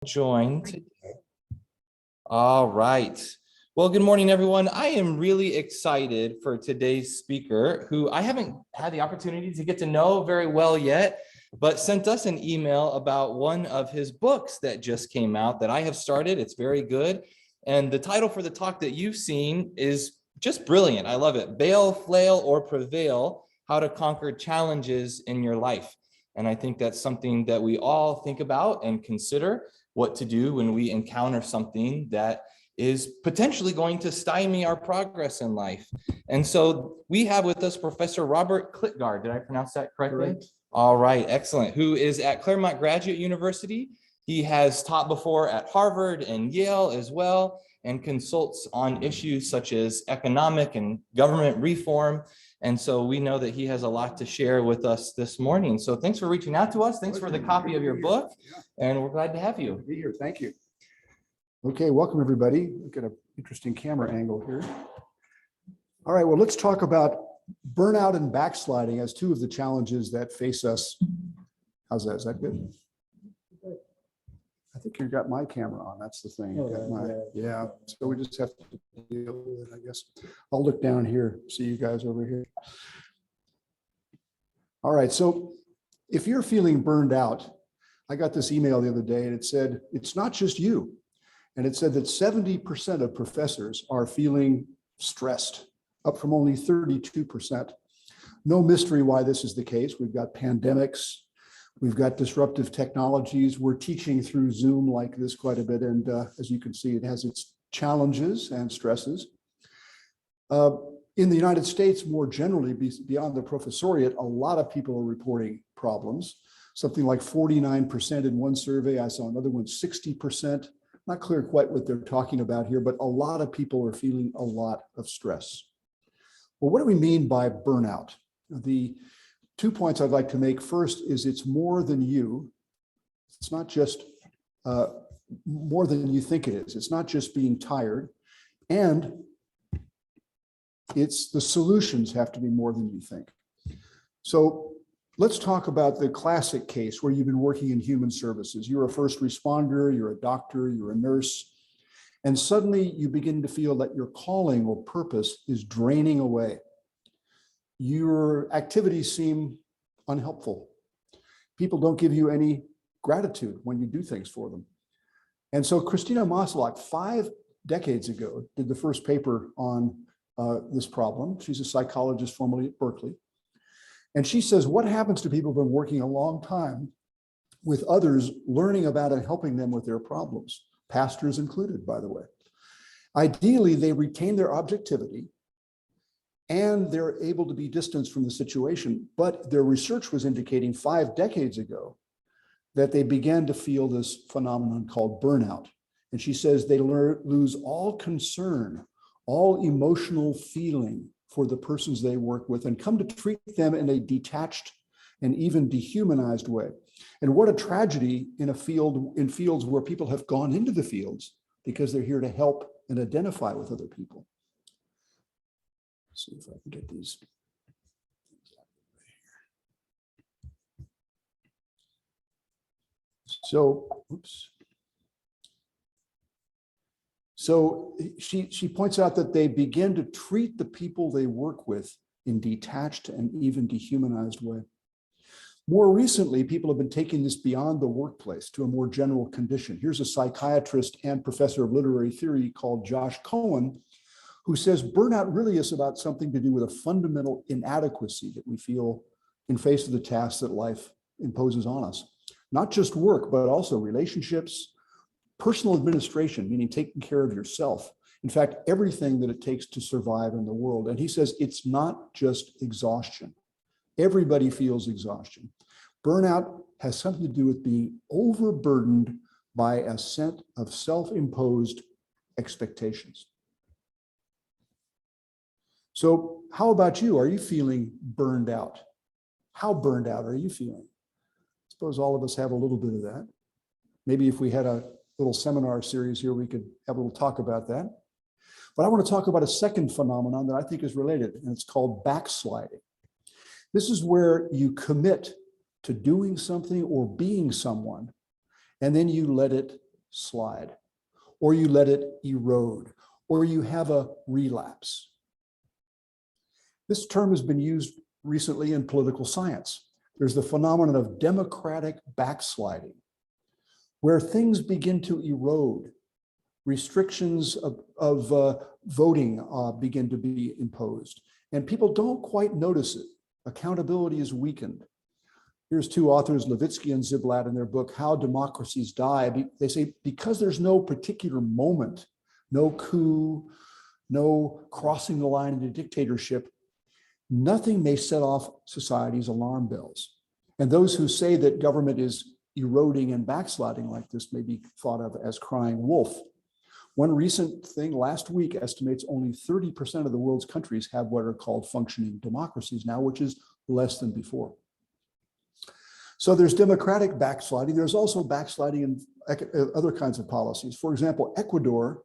Joined. All right. Well, good morning, everyone. I am really excited for today's speaker, who I haven't had the opportunity to get to know very well yet, but sent us an email about one of his books that just came out that I have started. It's very good. And the title for the talk that you've seen is just brilliant. I love it. Bail, Flail, or Prevail: How to Conquer Challenges in Your Life. And I think that's something that we all think about and consider what to do when we encounter something that is potentially going to stymie our progress in life. And so we have with us Professor Robert Klitgaard. Did I pronounce that correctly? Correct. All right, excellent. Who is at Claremont Graduate University. He has taught before at Harvard and Yale as well, and consults on issues such as economic and government reform. And so we know that he has a lot to share with us this morning. So thanks for reaching out to us. Thanks for the copy of your book. And we're glad to have you. Be here. Thank you. Okay, welcome everybody. We've got an interesting camera angle here. All right, well, let's talk about burnout and backsliding as two of the challenges that face us. How's that? Is that good? I think you've got my camera on. That's the thing. Yeah. So we just have to deal with it, I guess. I'll look down here, see you guys over here. All right. So if you're feeling burned out, I got this email the other day and it said, it's not just you. And it said that 70% of professors are feeling stressed, up from only 32%. No mystery why this is the case. We've got pandemics. We've got disruptive technologies. We're teaching through Zoom like this quite a bit. And as you can see, it has its challenges and stresses. In the United States, more generally, beyond the professoriate, a lot of people are reporting problems. Something like 49% in one survey. I saw another one, 60%. Not clear quite what they're talking about here, but a lot of people are feeling a lot of stress. Well, what do we mean by burnout? The 2 points I'd like to make. First is it's more than you. It's not just more than you think it is. It's not just being tired. And it's the solutions have to be more than you think. So let's talk about the classic case where you've been working in human services. You're a first responder, you're a doctor, you're a nurse, and suddenly you begin to feel that your calling or purpose is draining away. Your activities seem unhelpful. People don't give you any gratitude when you do things for them. And so Christina Maslach, 5 decades ago, did the first paper on this problem. She's a psychologist formerly at Berkeley. And she says, what happens to people who've been working a long time with others, learning about and helping them with their problems, pastors included, by the way. Ideally, they retain their objectivity, and they're able to be distanced from the situation. But their research was indicating 5 decades ago that they began to feel this phenomenon called burnout. And she says they lose all concern, all emotional feeling for the persons they work with, and come to treat them in a detached and even dehumanized way. And what a tragedy in fields where people have gone into the fields because they're here to help and identify with other people. See if I can get these. So, oops. So she points out that they begin to treat the people they work with in detached and even dehumanized way. More recently, people have been taking this beyond the workplace to a more general condition. Here's a psychiatrist and professor of literary theory called Josh Cohen, who says burnout really is about something to do with a fundamental inadequacy that we feel in face of the tasks that life imposes on us. Not just work, but also relationships, personal administration, meaning taking care of yourself. In fact, everything that it takes to survive in the world. And he says it's not just exhaustion. Everybody feels exhaustion. Burnout has something to do with being overburdened by a set of self-imposed expectations. So how about you? Are you feeling burned out? How burned out are you feeling? I suppose all of us have a little bit of that. Maybe if we had a little seminar series here, we could have a little talk about that. But I want to talk about a second phenomenon that I think is related, and it's called backsliding. This is where you commit to doing something or being someone, and then you let it slide, or you let it erode, or you have a relapse. This term has been used recently in political science. There's the phenomenon of democratic backsliding, where things begin to erode. Restrictions of voting begin to be imposed, and people don't quite notice it. Accountability is weakened. Here's two authors, Levitsky and Ziblatt, in their book, How Democracies Die. They say, because there's no particular moment, no coup, no crossing the line into dictatorship, nothing may set off society's alarm bells. And those who say that government is eroding and backsliding like this may be thought of as crying wolf. One recent thing last week estimates only 30% of the world's countries have what are called functioning democracies now, which is less than before. So there's democratic backsliding. There's also backsliding in other kinds of policies. For example, Ecuador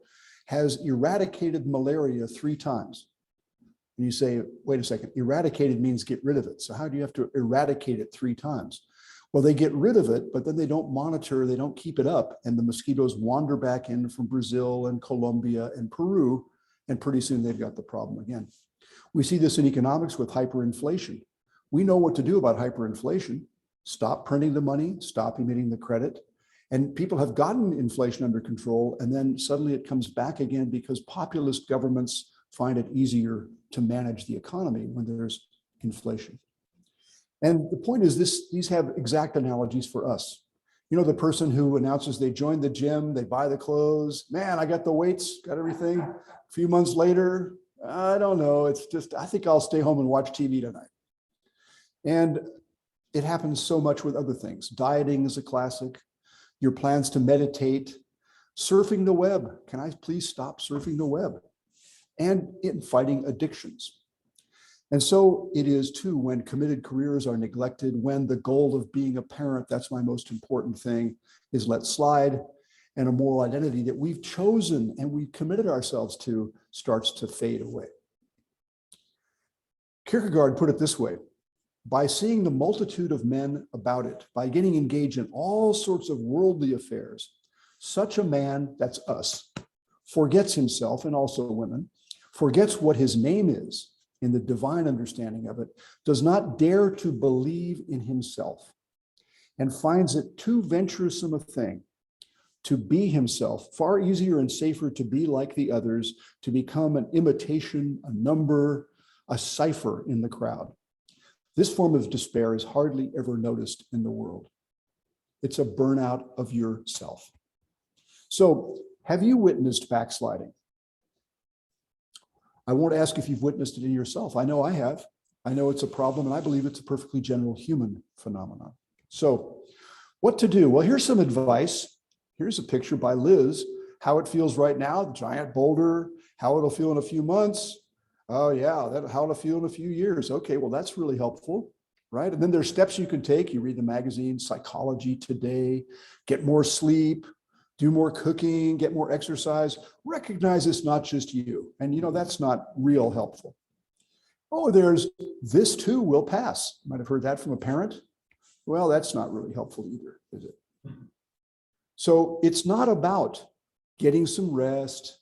has eradicated malaria 3 times. And you say, wait a second, eradicated means get rid of it. So how do you have to eradicate it 3 times? Well, they get rid of it, but then they don't monitor, they don't keep it up. And the mosquitoes wander back in from Brazil and Colombia and Peru, and pretty soon they've got the problem again. We see this in economics with hyperinflation. We know what to do about hyperinflation. Stop printing the money, stop emitting the credit. And people have gotten inflation under control, and then suddenly it comes back again because populist governments find it easier to manage the economy when there's inflation. And the point is these have exact analogies for us. You know, the person who announces they joined the gym, they buy the clothes, man, I got the weights, got everything. A few months later, I don't know, it's just, I think I'll stay home and watch TV tonight. And it happens so much with other things. Dieting is a classic. Your plans to meditate, surfing the web. Can I please stop surfing the web? And in fighting addictions. And so it is too when committed careers are neglected, when the goal of being a parent, that's my most important thing, is let slide, and a moral identity that we've chosen and we've committed ourselves to starts to fade away. Kierkegaard put it this way: by seeing the multitude of men about it, by getting engaged in all sorts of worldly affairs, such a man, that's us, forgets himself, and also women, forgets what his name is in the divine understanding of it, does not dare to believe in himself, and finds it too venturesome a thing to be himself, far easier and safer to be like the others, to become an imitation, a number, a cipher in the crowd. This form of despair is hardly ever noticed in the world. It's a burnout of yourself. So, have you witnessed backsliding? I won't ask if you've witnessed it in yourself. I know I have. I know it's a problem, and I believe it's a perfectly general human phenomenon. So, what to do? Well, here's some advice. Here's a picture by Liz, how it feels right now, the giant boulder, how it'll feel in a few months. Oh yeah, how it'll feel in a few years. Okay, well, that's really helpful, right? And then there's steps you can take. You read the magazine, Psychology Today, get more sleep, do more cooking, get more exercise, recognize it's not just you. And you know, that's not real helpful. Oh, there's this too will pass. You might have heard that from a parent. Well, that's not really helpful either, is it? So it's not about getting some rest,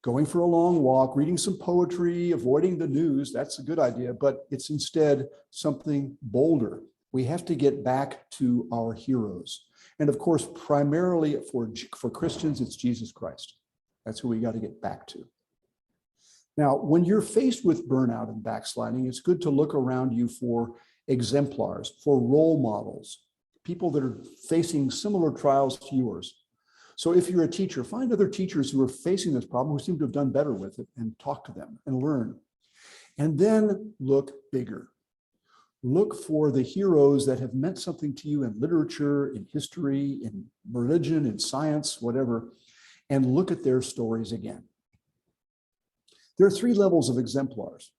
going for a long walk, reading some poetry, avoiding the news. That's a good idea, but it's instead something bolder. We have to get back to our heroes. And of course, primarily for Christians, it's Jesus Christ. That's who we got to get back to. Now, when you're faced with burnout and backsliding, it's good to look around you for exemplars, for role models, people that are facing similar trials to yours. So if you're a teacher, find other teachers who are facing this problem, who seem to have done better with it, and talk to them and learn. And then look bigger. Look for the heroes that have meant something to you in literature, in history, in religion, in science, whatever, and look at their stories again. There are 3 levels of exemplars.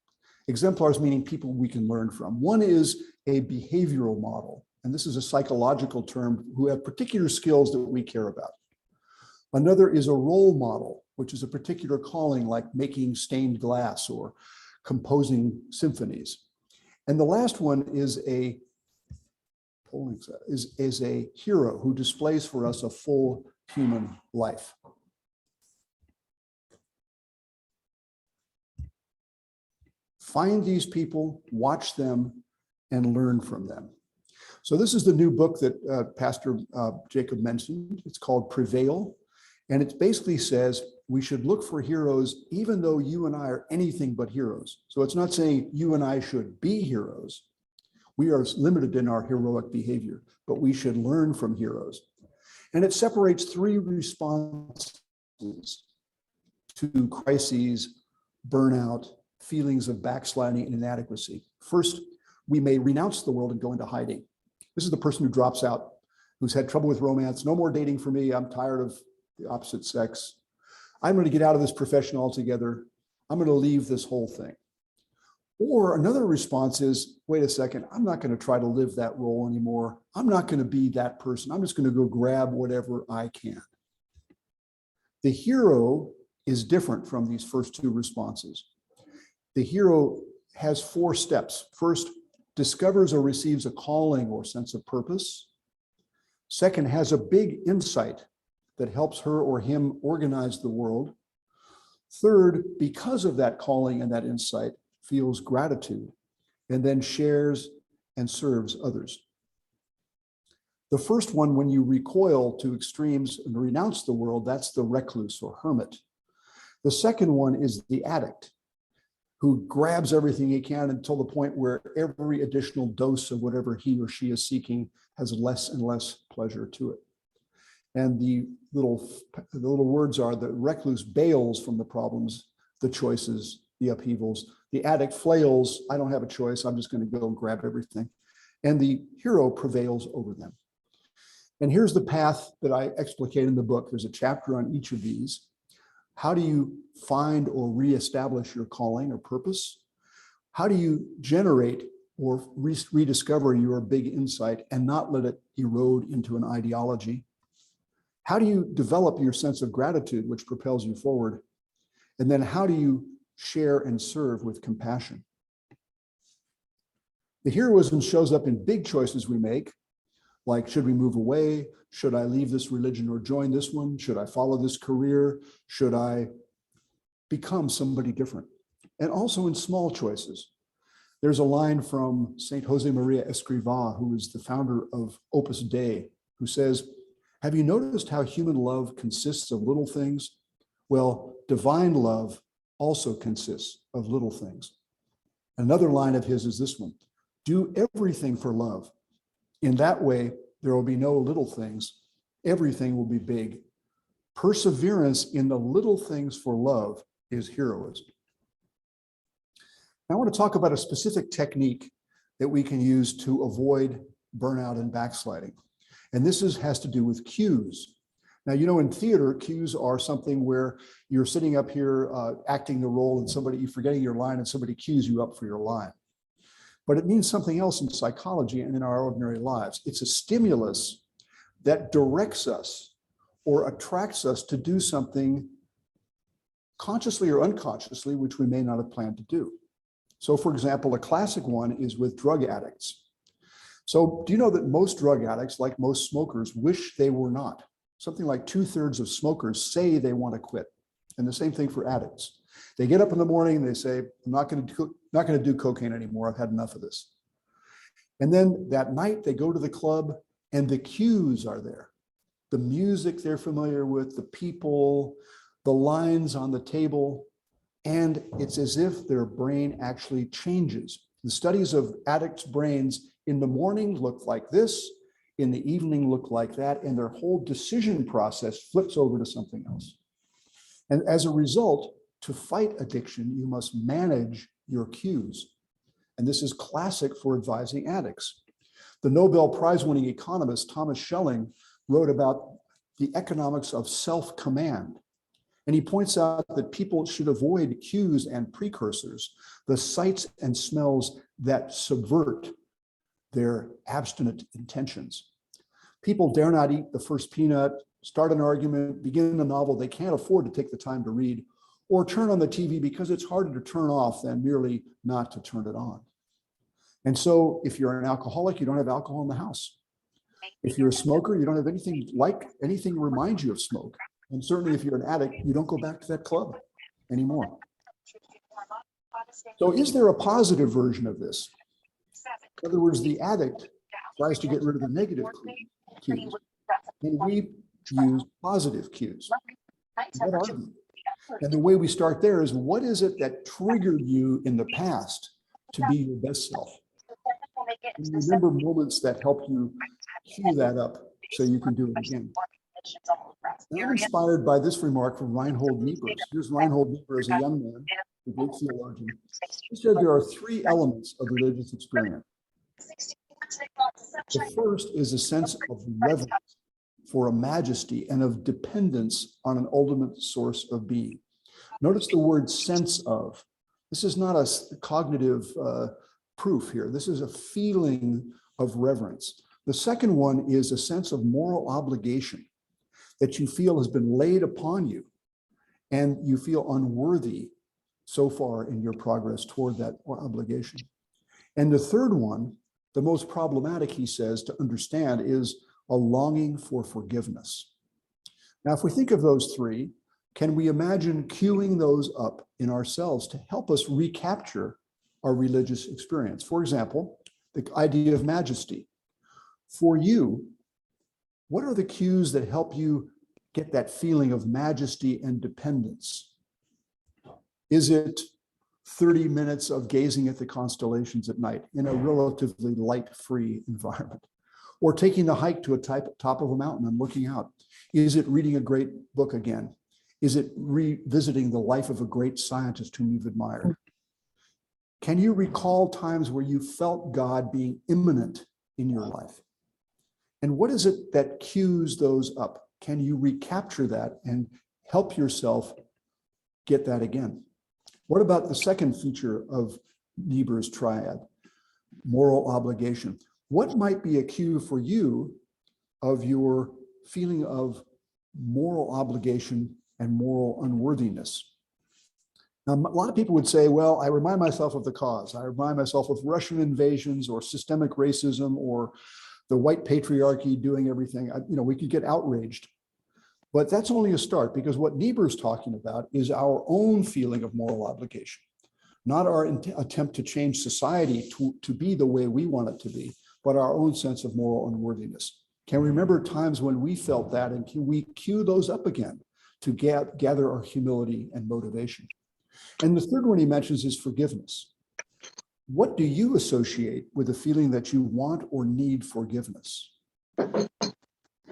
Exemplars meaning people we can learn from. One is a behavioral model, and this is a psychological term, who have particular skills that we care about. Another is a role model, which is a particular calling, like making stained glass or composing symphonies. And the last one is a hero who displays for us a full human life. Find these people, watch them, and learn from them. So this is the new book that Pastor Jacob mentioned. It's called Prevail. And it basically says we should look for heroes even though you and I are anything but heroes. So it's not saying you and I should be heroes. We are limited in our heroic behavior, but we should learn from heroes. And it separates 3 responses to crises, burnout, feelings of backsliding and inadequacy. First, we may renounce the world and go into hiding. This is the person who drops out, who's had trouble with romance. No more dating for me. I'm tired of the opposite sex. I'm going to get out of this profession altogether. I'm going to leave this whole thing. Or another response is, wait a second, I'm not going to try to live that role anymore. I'm not going to be that person. I'm just going to go grab whatever I can. The hero is different from these first 2 responses. The hero has 4 steps. First, discovers or receives a calling or sense of purpose. Second, has a big insight that helps her or him organize the world. Third, because of that calling and that insight, feels gratitude and then shares and serves others. The first one, when you recoil to extremes and renounce the world, that's the recluse or hermit. The second one is the addict, who grabs everything he can until the point where every additional dose of whatever he or she is seeking has less and less pleasure to it. And the little words are: the recluse bails from the problems, the choices, the upheavals. The addict flails, I don't have a choice, I'm just going to go and grab everything. And the hero prevails over them. And here's the path that I explicate in the book. There's a chapter on each of these. How do you find or reestablish your calling or purpose? How do you generate or rediscover your big insight and not let it erode into an ideology? How do you develop your sense of gratitude, which propels you forward? And then how do you share and serve with compassion? The heroism shows up in big choices we make, like, should we move away? Should I leave this religion or join this one? Should I follow this career? Should I become somebody different? And also in small choices. There's a line from Saint Jose Maria Escrivá, who is the founder of Opus Dei, who says, have you noticed how human love consists of little things? Well, divine love also consists of little things. Another line of his is this one: do everything for love. In that way, there will be no little things. Everything will be big. Perseverance in the little things for love is heroism. Now, I want to talk about a specific technique that we can use to avoid burnout and backsliding. And this has to do with cues. Now, you know, in theater, cues are something where you're sitting up here acting the role and you're forgetting your line and somebody cues you up for your line. But it means something else in psychology and in our ordinary lives. It's a stimulus that directs us or attracts us to do something consciously or unconsciously, which we may not have planned to do. So, for example, a classic one is with drug addicts. So do you know that most drug addicts, like most smokers, wish they were not? Something like 2/3 of smokers say they want to quit. And the same thing for addicts. They get up in the morning and they say, I'm not going to do cocaine anymore. I've had enough of this. And then that night they go to the club and the cues are there. The music they're familiar with, the people, the lines on the table, and it's as if their brain actually changes. The studies of addicts' brains in the morning look like this, in the evening look like that, and their whole decision process flips over to something else. And as a result, to fight addiction, you must manage your cues. And this is classic for advising addicts. The Nobel Prize-winning economist Thomas Schelling wrote about the economics of self-command. And he points out that people should avoid cues and precursors, the sights and smells that subvert their abstinent intentions. People dare not eat the first peanut, start an argument, begin a novel they can't afford to take the time to read, or turn on the TV because it's harder to turn off than merely not to turn it on. And so if you're an alcoholic, you don't have alcohol in the house. If you're a smoker, you don't have anything reminds you of smoke. And certainly if you're an addict, you don't go back to that club anymore. So is there a positive version of this? In other words, the addict tries to get rid of the negative cues, and we use positive cues. What are they? And the way we start there is, what is it that triggered you in the past to be your best self? And remember moments that help you cue that up so you can do it again. I'm inspired by this remark from Reinhold Niemann. Here's Reinhold Niemann as a young man, a great theologian. He said there are three elements of religious experience. The first is a sense of reverence for a majesty and of dependence on an ultimate source of being. Notice the word sense of. This is not a cognitive proof here. This is a feeling of reverence. The second one is a sense of moral obligation that you feel has been laid upon you, and you feel unworthy so far in your progress toward that obligation. And the third one, the most problematic, he says, to understand is a longing for forgiveness. Now, if we think of those three, can we imagine queuing those up in ourselves to help us recapture our religious experience? For example, the idea of majesty. For you, what are the cues that help you get that feeling of majesty and dependence? Is it 30 minutes of gazing at the constellations at night in a relatively light-free environment? Or taking the hike to a top of a mountain and looking out? Is it reading a great book again? Is it revisiting the life of a great scientist whom you've admired? Can you recall times where you felt God being immanent in your life? And what is it that cues those up? Can you recapture that and help yourself get that again? What about the second feature of Niebuhr's triad, moral obligation? What might be a cue for you of your feeling of moral obligation and moral unworthiness? Now, a lot of people would say, well, I remind myself of the cause. I remind myself of Russian invasions or systemic racism or the white patriarchy doing everything. We could get outraged. But that's only a start, because what Niebuhr's talking about is our own feeling of moral obligation, not our attempt to change society to be the way we want it to be, but our own sense of moral unworthiness. Can we remember times when we felt that, and can we cue those up again to gather our humility and motivation? And the third one he mentions is forgiveness. What do you associate with the feeling that you want or need forgiveness?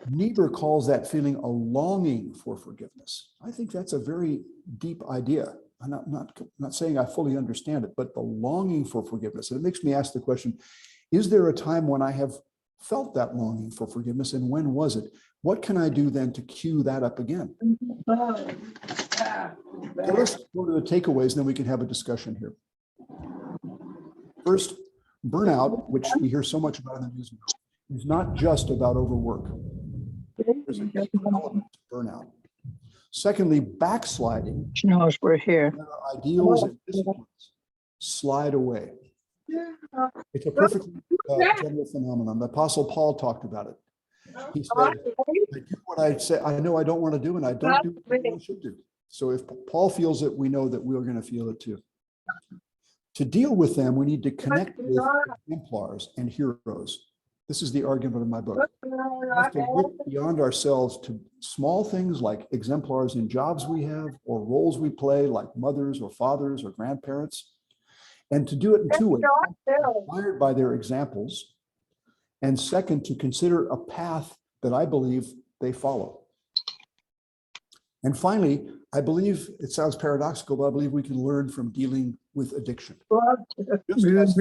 Niebuhr calls that feeling a longing for forgiveness. I think that's a very deep idea. I'm not saying I fully understand it, but the longing for forgiveness. And it makes me ask the question, is there a time when I have felt that longing for forgiveness, and when was it? What can I do then to cue that up again? So let's go to the takeaways, and then we can have a discussion here. First, burnout, which we hear so much about in the news, is not just about overwork. There's a deep element to burnout. Secondly, backsliding. She knows we're here. Our ideals and disciplines slide away. It's a perfectly general phenomenon. The Apostle Paul talked about it. He said, I do what I say, I know I don't want to do, and I don't do what I should do. So if Paul feels it, we know that we're going to feel it too. To deal with them, we need to connect with exemplars and heroes. This is the argument of my book. We have to look beyond ourselves to small things like exemplars in jobs we have or roles we play, like mothers or fathers or grandparents, and to do it in two ways: inspired by their examples, and second, to consider a path that I believe they follow. And finally, I believe, it sounds paradoxical, but I believe we can learn from dealing with addiction. Just as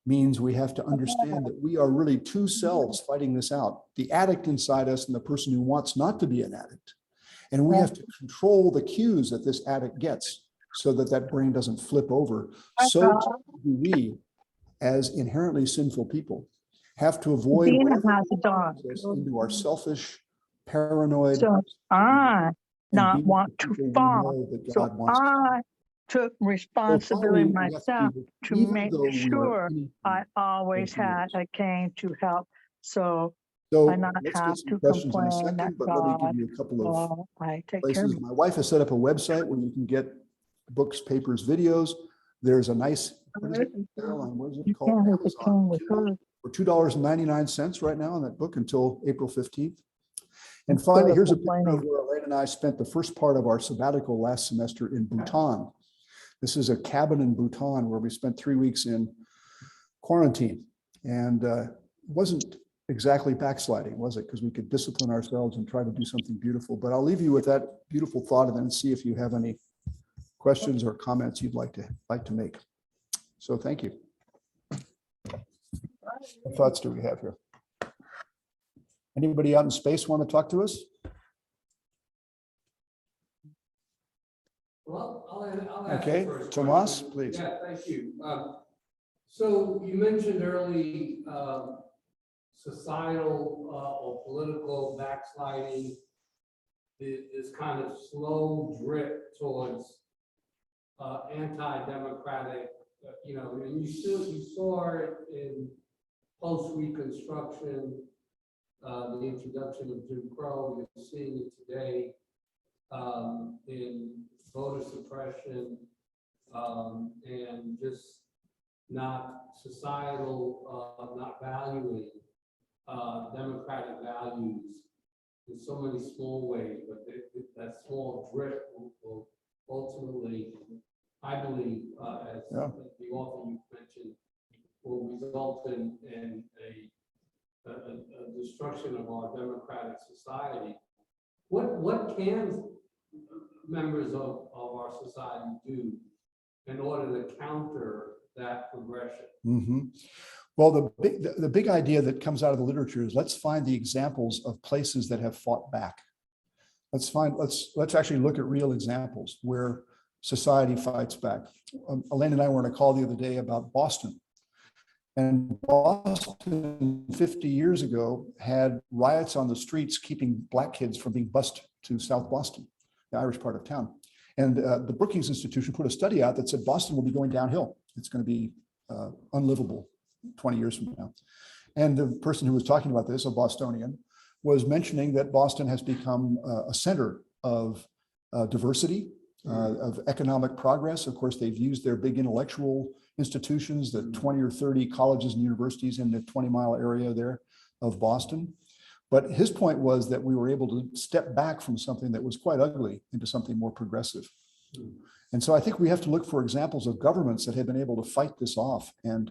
means we have to understand that we are really two selves fighting this out, the addict inside us and the person who wants not to be an addict. And we have to control the cues that this addict gets so that that brain doesn't flip over. So do we, as inherently sinful people, have to avoid into our selfish, paranoid. So I not want to fall. So I took responsibility myself to make sure I always had a game to help So So I not let's have get some to questions in a complain that second, but let me give God, you a couple of I take care places. of you. My wife has set up a website where you can get books, papers, videos. There's a nice, what is it, Caroline, what is it You called? can't have the king Amazon with Kindle her. for $2.99 right now on that book until April 15th. And Instead finally, of here's a picture complaining. of where Elaine and I spent the first part of our sabbatical last semester in Bhutan. This is a cabin in Bhutan where we spent 3 weeks in quarantine. And it wasn't exactly backsliding, was it? Because we could discipline ourselves and try to do something beautiful. But I'll leave you with that beautiful thought and then see if you have any questions or comments you'd like to make. So thank you. What thoughts do we have here? Anybody out in space want to talk to us? Well, I'll ask Okay, the first Tomas, question. please. Yeah, thank you. So you mentioned early societal or political backsliding, this kind of slow drip towards anti-democratic, and you saw it in post-Reconstruction, the introduction of Jim Crow. You're seeing it today in voter suppression and just not societal, not valuing democratic values in so many small ways, but that small drip will ultimately, I believe, as the author you mentioned, will result in a destruction of our democratic society. What can members of our society do in order to counter that progression? Mm-hmm. Well, the big idea that comes out of the literature is let's find the examples of places that have fought back. Let's actually look at real examples where society fights back. Elaine and I were on a call the other day about Boston. And Boston 50 years ago had riots on the streets keeping Black kids from being bused to South Boston, the Irish part of town. And the Brookings Institution put a study out that said Boston will be going downhill. It's going to be unlivable 20 years from now. And the person who was talking about this, a Bostonian, was mentioning that Boston has become a center of diversity, of economic progress. Of course, they've used their big intellectual institutions, the 20 or 30 colleges and universities in the 20-mile area there of Boston. But his point was that we were able to step back from something that was quite ugly into something more progressive. And so I think we have to look for examples of governments that have been able to fight this off and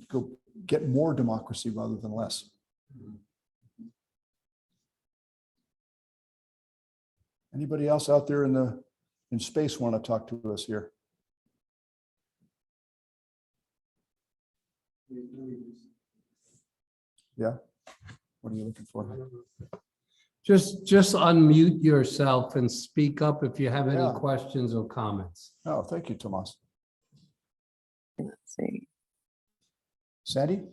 go get more democracy rather than less. Anybody else out there in space want to talk to us here? Yeah. What are you looking for? Just unmute yourself and speak up if you have any Yeah. questions or comments. Oh, thank you, Tomas. Let's see. Sandy?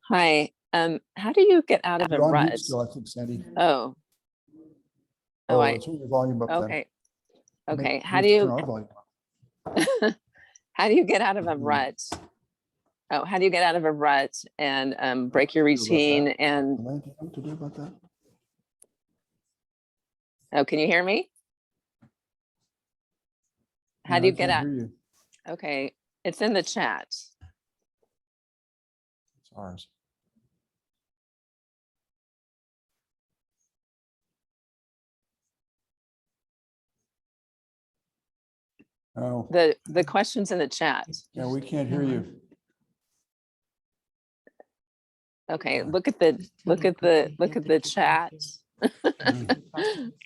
Hi. How do you get out of a You're on mute rut? still, I think, Sandy. Oh, Turn your volume up then. okay. Okay. We How have do to you turn our volume up. how do you get out of a rut? Oh, how do you get out of a rut and break your What do you do about routine that? and Elaine, do you know what to do about that? oh, can you hear me? How No, do you I get can't out? hear you. Okay, it's in the chat. It's ours. Oh, The question's in the chat. yeah, we can't hear you. Okay, look at the chat.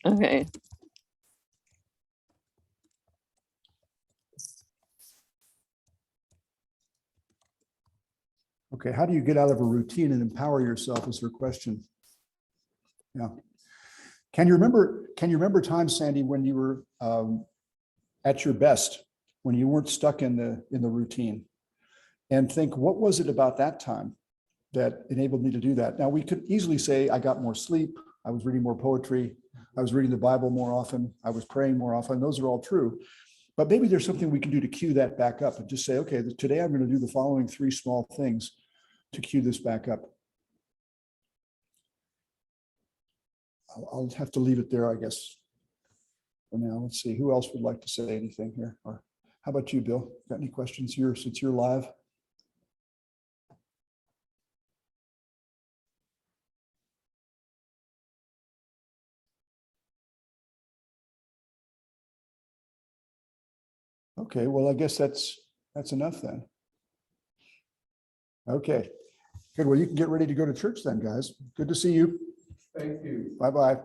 Okay. Okay, how do you get out of a routine and empower yourself is her question. Yeah. Can you remember times, Sandy, when you were at your best, when you weren't stuck in the routine? And think, what was it about that time that enabled me to do that? Now, we could easily say I got more sleep, I was reading more poetry, I was reading the Bible more often, I was praying more often. Those are all true. But maybe there's something we can do to cue that back up and just say, okay, today I'm going to do the following 3 small things to cue this back up. I'll have to leave it there, I guess. For now, let's see, who else would like to say anything here? Or how about you, Bill? Got any questions here since you're live? Okay, well, I guess that's enough then. Okay, good. Well, you can get ready to go to church then, guys. Good to see you. Thank you. Bye-bye.